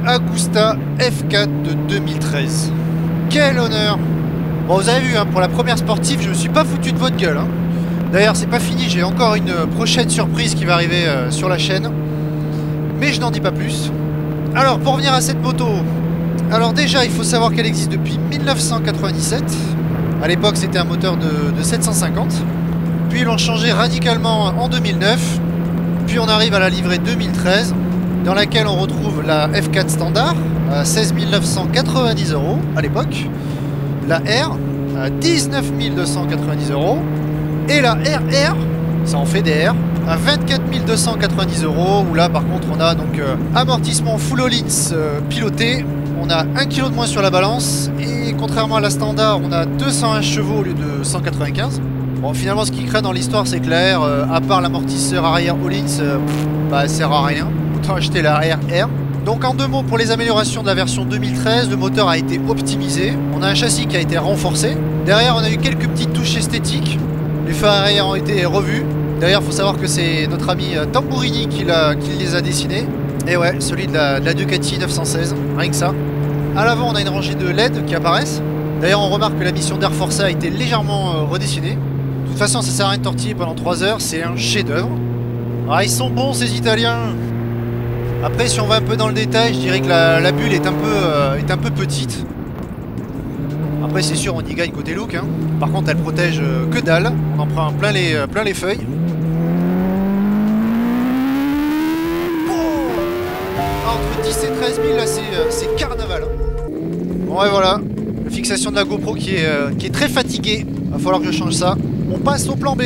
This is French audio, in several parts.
Agusta F4 de 2013. Quel honneur! Bon, vous avez vu, hein, pour la première sportive, je me suis pas foutu de votre gueule. Hein. D'ailleurs, c'est pas fini, j'ai encore une prochaine surprise qui va arriver sur la chaîne. Mais je n'en dis pas plus. Alors, pour revenir à cette moto, alors déjà, il faut savoir qu'elle existe depuis 1997. À l'époque, c'était un moteur de 750. Puis, ils l'ont changé radicalement en 2009. Puis, on arrive à la livrée 2013, dans laquelle on retrouve la F4 standard à 16 990 € à l'époque. La R à 19 290 €. Et la RR, ça en fait des R, à 24 290 €, où là par contre on a donc amortissement full Öhlins piloté, on a 1 kg de moins sur la balance, et contrairement à la standard on a 201 chevaux au lieu de 195. Bon, finalement ce qui craint dans l'histoire c'est que la R, à part l'amortisseur arrière Öhlins, bah elle sert à rien, autant acheter la RR. Donc en deux mots, pour les améliorations de la version 2013, le moteur a été optimisé, on a un châssis qui a été renforcé, derrière on a eu quelques petites touches esthétiques. Les phares arrière ont été revus. D'ailleurs, il faut savoir que c'est notre ami Tambourini qui les a dessinés. Et ouais, celui de la Ducati 916, rien que ça. À l'avant, on a une rangée de LED qui apparaissent. D'ailleurs, on remarque que la mission d'Air Forza a été légèrement redessinée. De toute façon, ça sert à rien de tortiller pendant 3 heures, c'est un chef-d'œuvre. Ah, ils sont bons ces Italiens. Après, si on va un peu dans le détail, je dirais que la bulle est un peu petite. Après c'est sûr on y gagne côté look hein. Par contre elle protège que dalle. On en prend plein les feuilles. Oh, entre 10 et 13 000 là c'est carnaval hein. Bon ouais voilà. La fixation de la GoPro qui est très fatiguée. Va falloir que je change ça. On passe au plan B.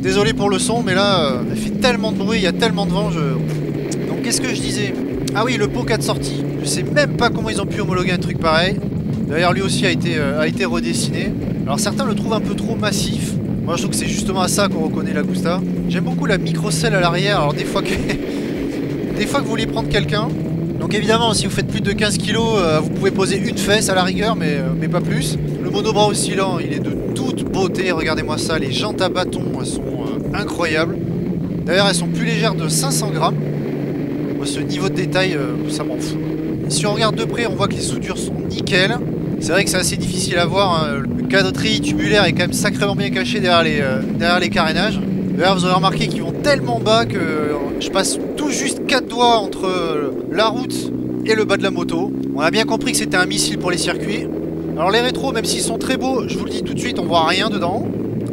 Désolé pour le son mais là elle fait tellement de bruit, il y a tellement de vent. Donc qu'est-ce que je disais? Ah oui, le pot 4 sorties. Je sais même pas comment ils ont pu homologuer un truc pareil. D'ailleurs lui aussi a été redessiné. Alors certains le trouvent un peu trop massif. Moi je trouve que c'est justement à ça qu'on reconnaît l'Agusta. J'aime beaucoup la micro-selle à l'arrière. Alors des fois que vous voulez prendre quelqu'un. Donc évidemment si vous faites plus de 15 kg, vous pouvez poser une fesse à la rigueur, mais pas plus. Le monobras oscillant il est de toute beauté. Regardez-moi ça, les jantes à bâton elles sont incroyables. D'ailleurs elles sont plus légères de 500 grammes. Moi ce niveau de détail ça m'en fout. Si on regarde de près on voit que les soudures sont nickel. C'est vrai que c'est assez difficile à voir, hein. Le cadre treillis tubulaire est quand même sacrément bien caché derrière les carénages. D'ailleurs vous aurez remarqué qu'ils vont tellement bas que je passe tout juste 4 doigts entre la route et le bas de la moto. On a bien compris que c'était un missile pour les circuits. Alors les rétros, même s'ils sont très beaux, je vous le dis tout de suite, on voit rien dedans.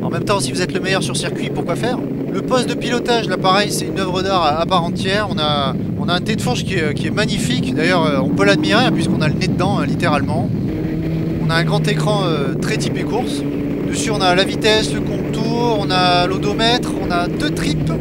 En même temps, si vous êtes le meilleur sur circuit, pourquoi faire? Le poste de pilotage, là pareil, c'est une œuvre d'art à part entière. On a un tête de fourche qui est magnifique. D'ailleurs, on peut l'admirer hein, puisqu'on a le nez dedans, hein, littéralement. On a un grand écran très typé course. Dessus, on a la vitesse, le contour, on a l'odomètre, on a 2 tripes,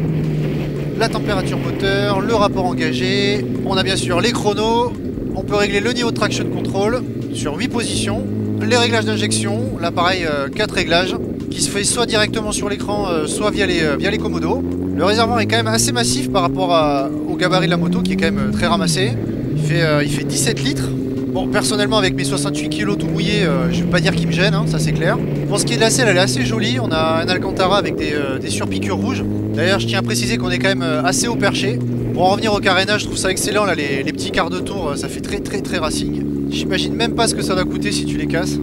la température moteur, le rapport engagé. On a bien sûr les chronos. On peut régler le niveau de traction control sur 8 positions. Les réglages d'injection, là pareil, 4 réglages qui se fait soit directement sur l'écran, soit via les commodos. Le réservoir est quand même assez massif par rapport au gabarit de la moto qui est quand même très ramassé. Il fait 17 litres. Bon, personnellement, avec mes 68 kg tout mouillé, je vais pas dire qu'il me gêne, hein, ça c'est clair. Pour ce qui est de la selle, elle est assez jolie. On a un Alcantara avec des surpiqûres rouges. D'ailleurs, je tiens à préciser qu'on est quand même assez haut perché. Pour en revenir au carénage, je trouve ça excellent. Là, les petits quarts de tour, ça fait très racing. J'imagine même pas ce que ça va coûter si tu les casses.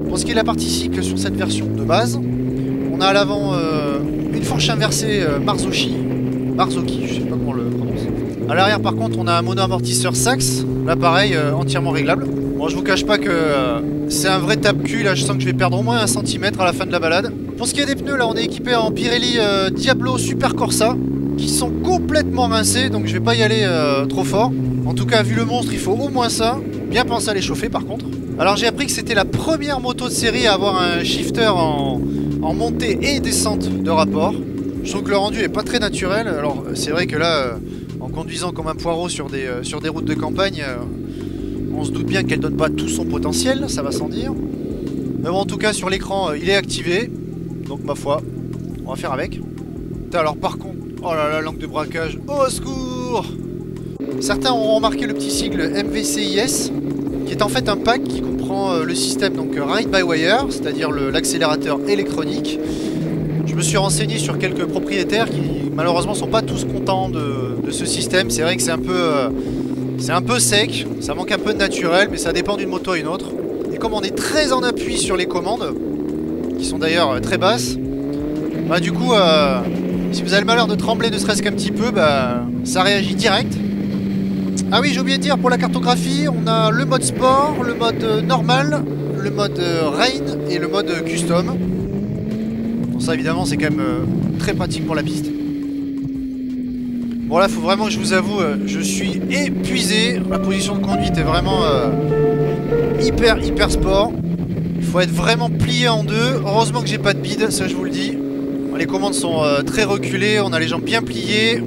Pour ce qui est de la partie cycle sur cette version de base, on a à l'avant une fourche inversée Marzocchi, je sais pas comment on le prononce. À l'arrière par contre on a un mono-amortisseur Sachs, là pareil entièrement réglable. Bon je vous cache pas que c'est un vrai tape-cul, là je sens que je vais perdre au moins 1 cm à la fin de la balade. Pour ce qui est des pneus, là on est équipé en Pirelli Diablo Super Corsa, qui sont complètement rincés, donc je vais pas y aller trop fort. En tout cas vu le monstre il faut au moins ça, bien penser à les chauffer par contre. Alors j'ai appris que c'était la première moto de série à avoir un shifter en montée et descente de rapport. Je trouve que le rendu est pas très naturel. Alors c'est vrai que là, en conduisant comme un poireau sur des routes de campagne, on se doute bien qu'elle donne pas tout son potentiel, ça va sans dire. Mais bon en tout cas sur l'écran il est activé. Donc ma foi, on va faire avec. Alors par contre, oh là là, langue de braquage, au secours! Certains ont remarqué le petit sigle MVCIS, qui est en fait un pack qui comprend le système donc Ride-by-Wire, c'est-à-dire l'accélérateur électronique. Je me suis renseigné sur quelques propriétaires qui malheureusement sont pas tous contents de ce système. C'est vrai que c'est C'est un peu sec, ça manque un peu de naturel, mais ça dépend d'une moto à une autre. Et comme on est très en appui sur les commandes, qui sont d'ailleurs très basses, bah du coup, si vous avez le malheur de trembler ne serait-ce qu'un petit peu, bah ça réagit direct. Ah oui, j'ai oublié de dire, pour la cartographie, on a le mode sport, le mode normal, le mode rain et le mode custom. Bon, ça évidemment c'est quand même très pratique pour la piste. Bon là, faut vraiment que je vous avoue, je suis épuisé. La position de conduite est vraiment hyper sport. Il faut être vraiment plié en deux. Heureusement que j'ai pas de bide, ça je vous le dis. Les commandes sont très reculées, on a les jambes bien pliées.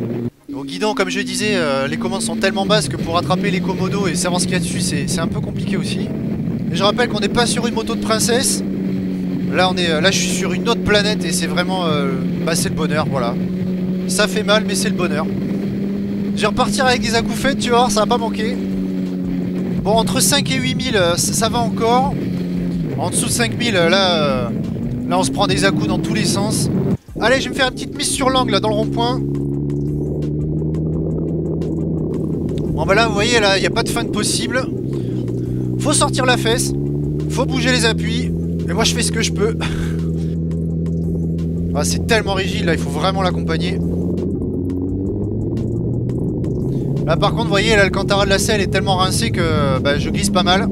Au guidon, comme je disais, les commandes sont tellement basses que pour attraper les commodos et savoir ce qu'il y a dessus, c'est un peu compliqué aussi. Et je rappelle qu'on n'est pas sur une moto de princesse. Là, là je suis sur une autre planète et c'est vraiment... c'est le bonheur, voilà. Ça fait mal, mais c'est le bonheur. Je vais repartir avec des acouphètes, tu vois, ça va pas manquer. Bon, entre 5 et 8000, ça va encore. En dessous de 5000, là on se prend des à-coups dans tous les sens. Allez, je vais me faire une petite mise sur l'angle, là, dans le rond-point. Bon, bah là, vous voyez, là, il n'y a pas de fin de possible. Faut sortir la fesse. Faut bouger les appuis. Et moi, je fais ce que je peux. Ah, c'est tellement rigide, là, il faut vraiment l'accompagner. Là par contre, vous voyez, là le Cantara de la selle est tellement rincé que bah, je glisse pas mal.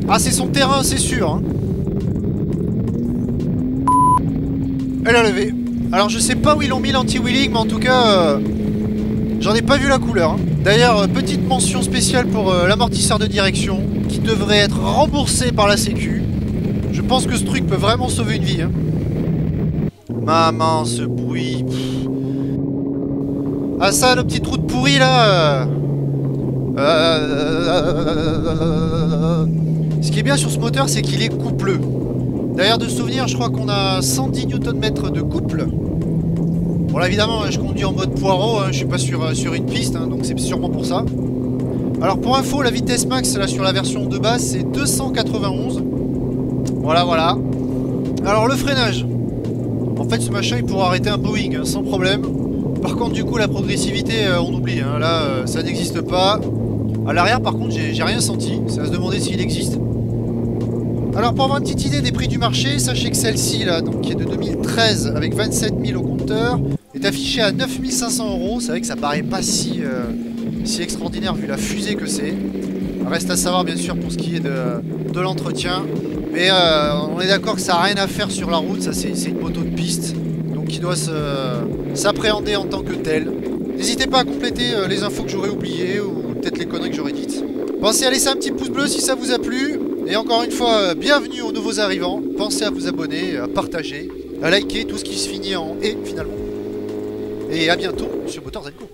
Ah, c'est son terrain, c'est sûr. Hein. Elle a levé. Alors je sais pas où ils l'ont mis l'anti-wheeling, mais en tout cas, j'en ai pas vu la couleur. Hein. D'ailleurs, petite mention spéciale pour l'amortisseur de direction, qui devrait être remboursé par la Sécu. Je pense que ce truc peut vraiment sauver une vie. Hein. Maman, ce bruit... Ah ça, le petit trou de pourri là Ce qui est bien sur ce moteur, c'est qu'il est coupleux. D'ailleurs, de souvenir, je crois qu'on a 110 Nm de couple. Bon là évidemment, je conduis en mode poireau, hein, je suis pas sur une piste, hein, donc c'est sûrement pour ça. Alors pour info, la vitesse max là sur la version de base, c'est 291. Voilà. Alors le freinage. En fait, ce machin, il pourra arrêter un Boeing, hein, sans problème. Par contre, du coup, la progressivité, on oublie. Hein. Là, ça n'existe pas. À l'arrière, par contre, j'ai rien senti. C'est à se demander s'il existe. Alors, pour avoir une petite idée des prix du marché, sachez que celle-ci, là, donc, qui est de 2013, avec 27 000 au compteur, est affichée à 9 500 €. C'est vrai que ça paraît pas si extraordinaire vu la fusée que c'est. Reste à savoir, bien sûr, pour ce qui est de l'entretien. Mais on est d'accord que ça n'a rien à faire sur la route. Ça, c'est une moto de piste. Qui doit s'appréhender en tant que tel. N'hésitez pas à compléter les infos que j'aurais oubliées ou peut-être les conneries que j'aurais dites. Pensez à laisser un petit pouce bleu si ça vous a plu. Et encore une fois, bienvenue aux nouveaux arrivants. Pensez à vous abonner, à partager, à liker tout ce qui se finit en « et » finalement. Et à bientôt sur Motors & Co.